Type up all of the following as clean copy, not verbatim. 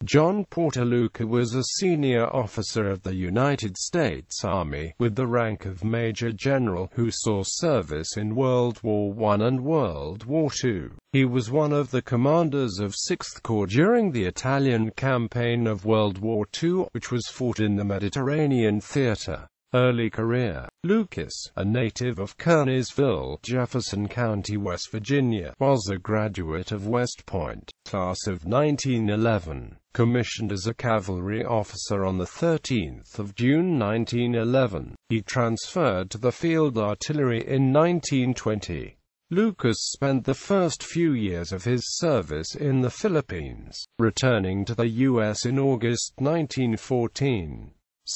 John Porter Lucas was a senior officer of the United States Army, with the rank of Major General, who saw service in World War I and World War II. He was one of the commanders of 6th Corps during the Italian campaign of World War II, which was fought in the Mediterranean theater. Early career. Lucas, a native of Kearneysville, Jefferson County, West Virginia, was a graduate of West Point, class of 1911. Commissioned as a cavalry officer on 13 June 1911. He transferred to the field artillery in 1920. Lucas spent the first few years of his service in the Philippines, returning to the U.S. in August 1914.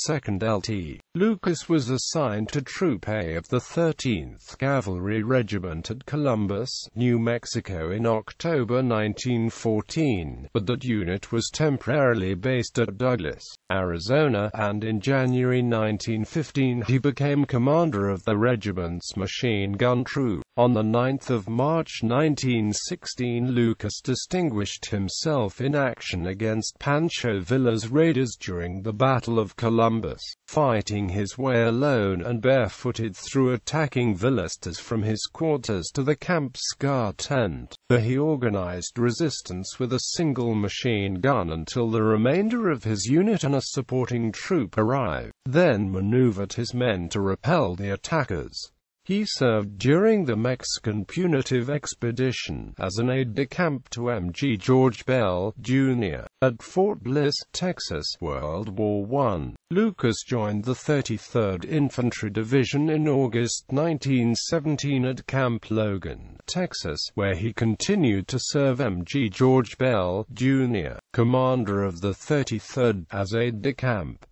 2nd Lt. Lucas was assigned to Troop A of the 13th Cavalry Regiment at Columbus, New Mexico in October 1914, but that unit was temporarily based at Douglas, Arizona, and in January 1915 he became commander of the regiment's machine gun troop. On 9 March 1916, Lucas distinguished himself in action against Pancho Villa's raiders during the Battle of Columbus, fighting his way alone and barefooted through attacking Villistas from his quarters to the camp's guard tent. He organized resistance with a single machine gun until the remainder of his unit and a supporting troop arrived, then maneuvered his men to repel the attackers. He served during the Mexican Punitive Expedition as an aide-de-camp to M.G. George Bell, Jr. at Fort Bliss, Texas, World War I. Lucas joined the 33rd Infantry Division in August 1917 at Camp Logan, Texas, where he continued to serve M.G. George Bell, Jr., commander of the 33rd, as aide-de-camp.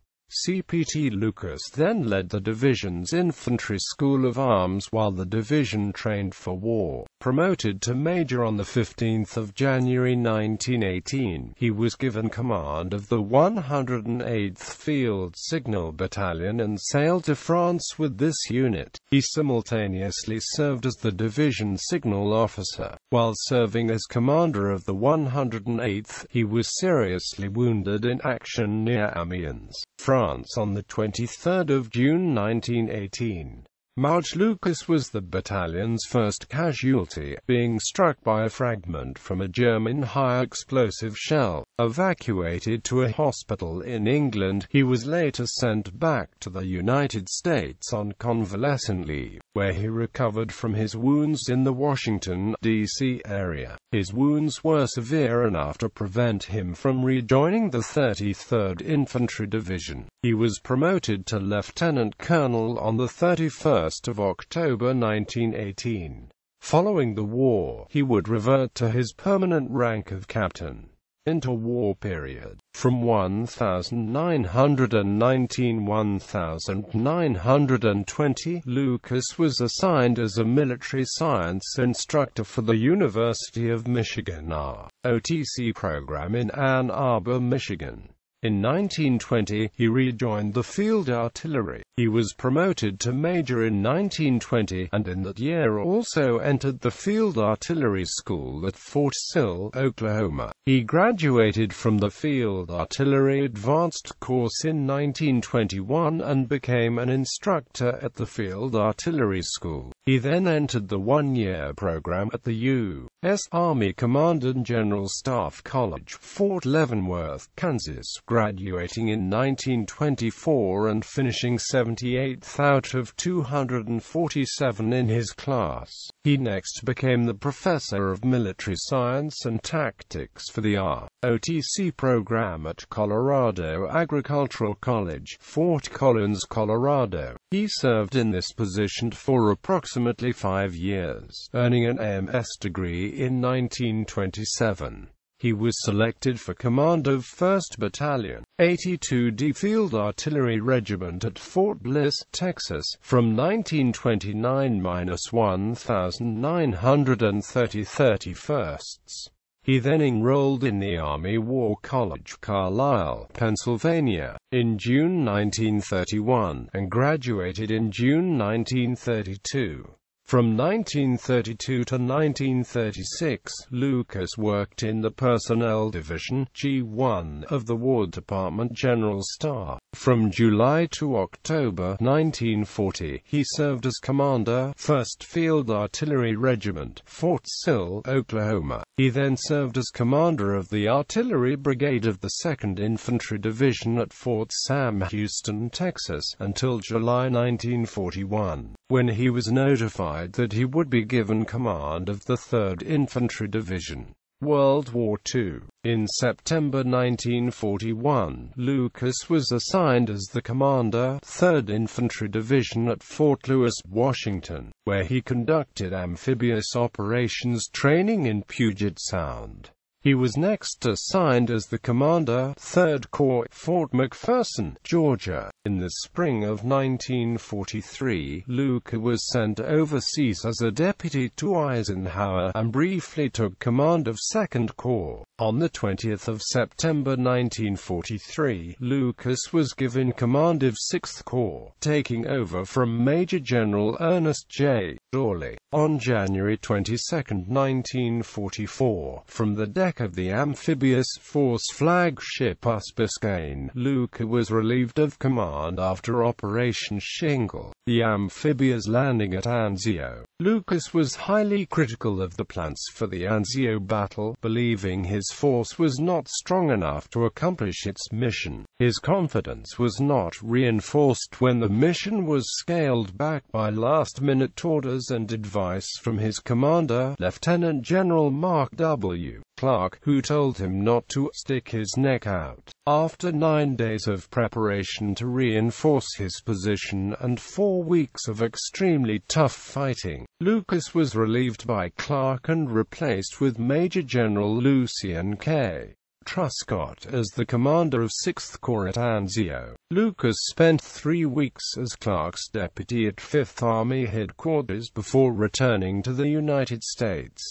CPT Lucas then led the division's infantry school of arms while the division trained for war. Promoted to major on 15 January 1918, he was given command of the 108th Field Signal Battalion and sailed to France with this unit. He simultaneously served as the division signal officer. While serving as commander of the 108th, he was seriously wounded in action near Amiens, France on 23 June 1918. March Lucas was the battalion's first casualty, being struck by a fragment from a German high-explosive shell. Evacuated to a hospital in England, he was later sent back to the United States on convalescent leave, where he recovered from his wounds in the Washington, D.C. area. His wounds were severe enough to prevent him from rejoining the 33rd Infantry Division. He was promoted to lieutenant colonel on 31 October 1918. Following the war, he would revert to his permanent rank of captain. Interwar period. From 1919–1920, Lucas was assigned as a military science instructor for the University of Michigan ROTC program in Ann Arbor, Michigan. In 1920, he rejoined the field artillery. He was promoted to major in 1920, and in that year also entered the field artillery school at Fort Sill, Oklahoma. He graduated from the Field Artillery Advanced course in 1921 and became an instructor at the Field Artillery School. He then entered the one-year program at the U.S. Army Command and General Staff College, Fort Leavenworth, Kansas, graduating in 1924 and finishing 78th out of 247 in his class. He next became the professor of military science and tactics for the ROTC program at Colorado Agricultural College, Fort Collins, Colorado. He served in this position for approximately 5 years, earning an MS degree in 1927. He was selected for command of 1st Battalion, 82d Field Artillery Regiment at Fort Bliss, Texas, from 1929–1930. He then enrolled in the Army War College, Carlisle, Pennsylvania, in June 1931, and graduated in June 1932. From 1932 to 1936, Lucas worked in the Personnel Division (G1) of the War Department General Staff. From July to October 1940, he served as Commander, 1st Field Artillery Regiment, Fort Sill, Oklahoma. He then served as Commander of the Artillery Brigade of the 2nd Infantry Division at Fort Sam, Houston, Texas, until July 1941, when he was notified that he would be given command of the 3rd Infantry Division. World War II. In September 1941, Lucas was assigned as the commander, 3rd Infantry Division at Fort Lewis, Washington, where he conducted amphibious operations training in Puget Sound. He was next assigned as the commander, 3rd Corps, Fort McPherson, Georgia. In the spring of 1943, Lucas was sent overseas as a deputy to Eisenhower, and briefly took command of 2nd Corps. On the 20th of September 1943, Lucas was given command of 6th Corps, taking over from Major General Ernest J. Dawley. On January 22, 1944, from the deck of the amphibious force flagship US Biscayne, Lucas was relieved of command after Operation Shingle, the amphibious landing at Anzio. Lucas was highly critical of the plans for the Anzio battle, believing his force was not strong enough to accomplish its mission. His confidence was not reinforced when the mission was scaled back by last-minute orders and advice from his commander, Lieutenant General Mark W. Clark, who told him not to stick his neck out. After 9 days of preparation to reinforce his position and 4 weeks of extremely tough fighting, Lucas was relieved by Clark and replaced with Major General Lucien K. Truscott as the commander of 6th Corps at Anzio. Lucas spent 3 weeks as Clark's deputy at 5th Army Headquarters before returning to the United States.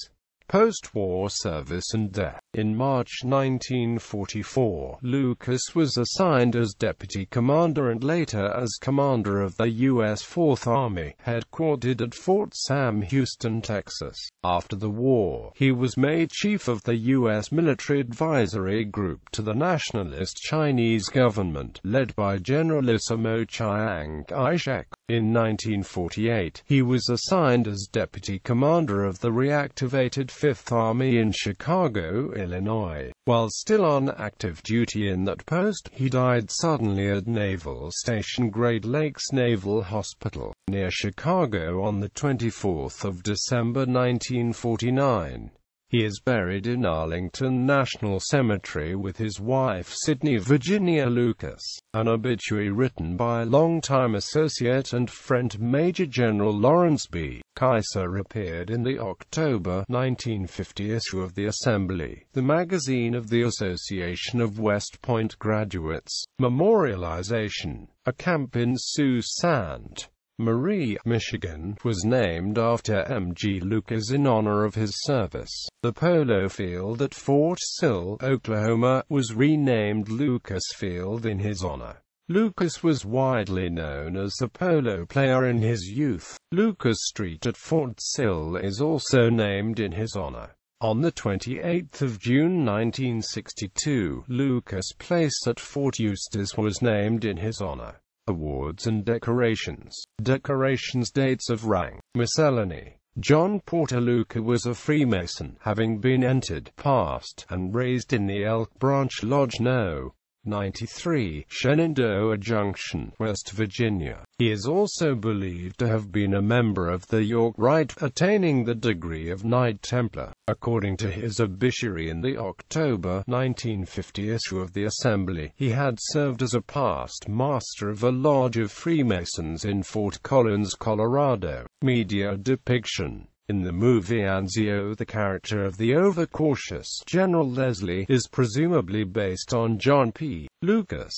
Post-war service and death. In March 1944, Lucas was assigned as deputy commander and later as commander of the U.S. 4th Army, headquartered at Fort Sam, Houston, Texas. After the war, he was made chief of the U.S. military advisory group to the nationalist Chinese government, led by Generalissimo Chiang Kai-shek. In 1948, he was assigned as deputy commander of the reactivated 5th Army in Chicago, Illinois. While still on active duty in that post, he died suddenly at Naval Station Great Lakes Naval Hospital, near Chicago on the 24th of December 1949. He is buried in Arlington National Cemetery with his wife Sidney Virginia Lucas. An obituary written by longtime associate and friend Major General Lawrence B. Kaiser appeared in the October 1950 issue of the Assembly, the magazine of the Association of West Point Graduates. Memorialization. A camp in Sault Ste. Marie, Michigan, was named after M.G. Lucas in honor of his service. The polo field at Fort Sill, Oklahoma, was renamed Lucas Field in his honor. Lucas was widely known as a polo player in his youth. Lucas Street at Fort Sill is also named in his honor. On the 28th of June 1962, Lucas Place at Fort Eustis was named in his honor. Awards and decorations. Decorations. Dates of rank. Miscellany. John Porter. Lucas was a Freemason, having been entered, passed, and raised in the Elk Branch Lodge No. 93, Shenandoah Junction, West Virginia. He is also believed to have been a member of the York Rite, attaining the degree of Knight Templar. According to his obituary in the October 1950 issue of the Assembly, he had served as a past master of a lodge of Freemasons in Fort Collins, Colorado. Media depiction. In the movie Anzio, the character of the overcautious General Leslie is presumably based on John P. Lucas.